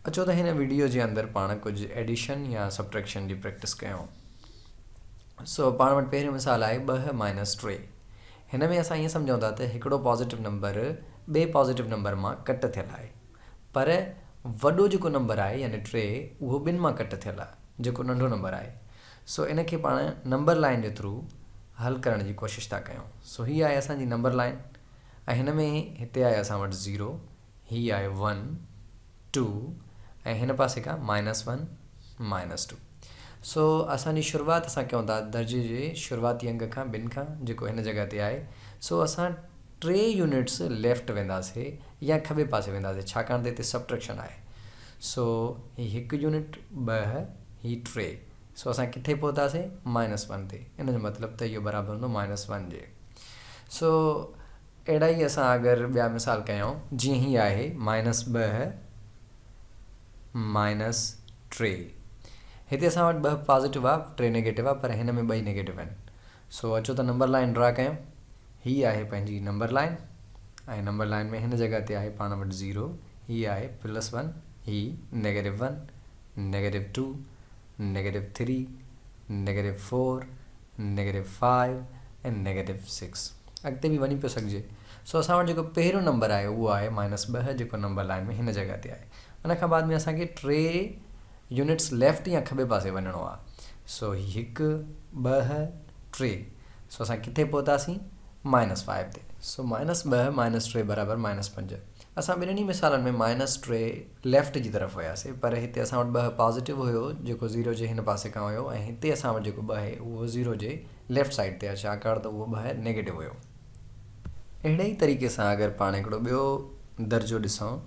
अचो त हिन वीडियो जे अंदरि पाण कुझु एडिशन या सब्ट्रैक्शन जी प्रैक्टिस कयूं। सो पाण वटि पहिरियों मिसाल आहे 2 माइनस 3। हिन में असां ईअं सम्झूं था त हिकिड़ो पॉज़िटिव नंबर ॿिए पॉज़िटिव नंबर मां कट थियल आहे, पर वॾो जेको नंबर आहे यानी 3 उहो ॿिनि मां कट थियल आहे जेको नंढो नंबर आहे। सो इन खे पाण नंबर लाइन जे थ्रू हल करण जी कोशिशि था कयूं। सो हीअ आहे असांजी नंबर लाइन ऐं हिन में हिते आहे असां वटि 0, हीअ आहे 1 2 ऐं हिन पासे खां -1 -2। सो असांजी शुरूआति असां कयूं था दर्जे जे शुरूआती अंग खां 2 खां जेको हिन जॻह ते आहे। सो असां 3 यूनिट्स लेफ्ट वेंदासीं या खॿे पासे वेंदासीं छाकाणि त हिते सब्ट्रैक्शन आहे। सो ही 1 यूनिट 2 ही 3। सो असां किथे पहुतासीं -1 ते। इन जो मतिलबु त इहो बराबरि हूंदो -1 जे। सो अहिड़ा ई असां अगरि ॿिया मिसाल कयूं जीअं हीअ आहे -2 -3। हिते असां वटि 2 पॉज़िटिव आहे 3 नेगेटिव आहे, पर हिन में 2 नेगेटिव आहिनि। सो अचो त नंबर लाइन ड्रा कयूं। हीअ आहे पंहिंजी नंबर लाइन ऐं नंबर लाइन में हिन जॻह ते आहे पाण वटि 0, हीअ आहे +1, ही -1 -2 -3 -4 -5 ऐं -6। अॻिते बि वञी पियो सघिजे। सो असां वटि जेको पहिरियों नंबर आहे उहो आहे -2 जेको नंबर लाइन में हिन जॻह ते आहे। उन खां बाद में असांखे 3 यूनिट्स लेफ्ट या खॿे पासे वञिणो आहे। सो 1 2 3। सो असां किथे पहुतासीं -5 ते। सो -2 -3 बराबरि -5। असां ॿिन्हिनि मिसालनि में -3 लेफ्ट जी तरफ़ वियासीं, पर हिते असां वटि 2 पॉज़िटिव हुयो जेको 0 जे हिन पासे खां हुयो ऐं हिते असां वटि जेको 2 आहे उहो 0 जे लेफ्ट साइड ते आहे छाकाणि त उहो 2 नेगेटिव हुयो। अहिड़े ई तरीक़े सां अगरि पाण हिकिड़ो ॿियो दर्जो ॾिसूं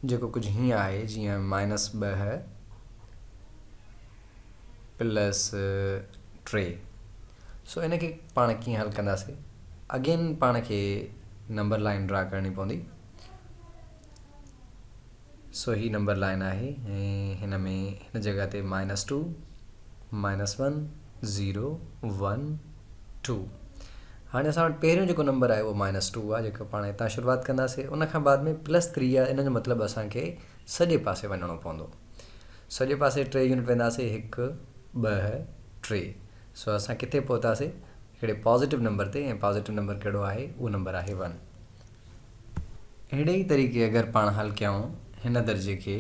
जेको कुझु हीअं आहे जीअं -2 + 3। सो इन खे पाण कीअं हल कंदासीं? अगेन पाण खे नंबर लाइन ड्रा करणी पवंदी। सो ही नंबर लाइन आहे ऐं हिन में हिन जॻह ते -2 -1 0 1 2। हाणे असां वटि पहिरियों जेको नंबर आहे उहो -2 आहे जेको पाण हितां शुरूआति कंदासीं। उन खां बाद में +3 आहे। इन जो मतिलबु असांखे सॼे पासे वञिणो पवंदो। सॼे पासे 3 यूनिट वेंदासीं 1 2 3। सो असां किथे पहुतासीं हिकिड़े पॉज़िटिव नंबर ते ऐं पॉज़िटिव नंबर कहिड़ो आहे उहो नंबर आहे 1। अहिड़े ई तरीक़े अगरि पाण हल कयूं हिन दर्जे खे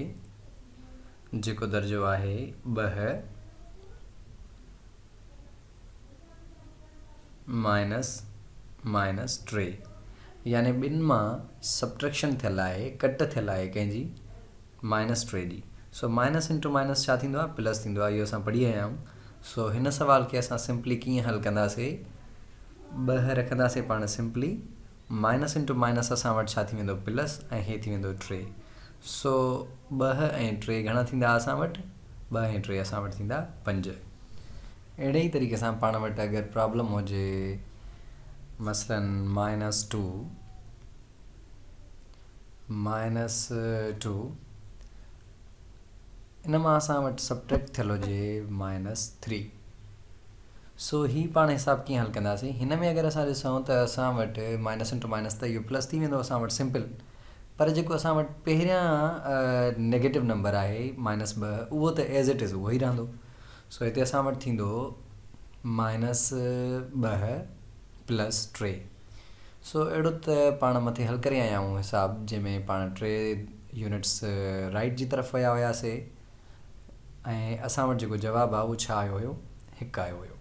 जेको दर्जो आहे 2 -3 यानी ॿिनि मां सब्ट्रैक्शन थियल आहे, कट थियल आहे कंहिंजी -3 जी। सो माइनस इंटू माइनस छा थींदो आहे प्लस थींदो आहे। इहो असां पढ़ी आया आहियूं। सो हिन सवाल खे असां सिंपली कीअं हल कंदासीं? 2 रखंदासीं पाण सिंपली, माइनस इंटू माइनस असां वटि छा थी वेंदो प्लस ऐं हे थी वेंदो 3। सो 2 ऐं 3 घणा थींदा असां वटि? 2 ऐं 3 असां वटि थींदा 5। अहिड़े ई तरीक़े सां पाण वटि अगरि प्रॉब्लम हुजे मसलन -2 -2 इन मां असां वटि सब्ट्रैक्ट थियल हुजे -3। सो ही पाण हिसाब कीअं हल कंदासीं? हिन में अगरि असां ॾिसूं त असां वटि माइनस इंटू माइनस त इहो प्लस थी वेंदो असां वटि सिंपल, पर जेको असां वटि पहिरियां नेगेटिव नंबर आहे -2 उहो त एज़ इट इज़ उहो ई रहंदो। सो हिते असां वटि थींदो -2 + 3। सो अहिड़ो त पाण मथे हल करे आया आहियूं हिसाब जंहिंमें पाण 3 यूनिट्स राइट जी तरफ़ विया हुयासीं ऐं असां वटि जेको जवाबु आहे उहो छा आयो हुयो? 1 आयो हुयो।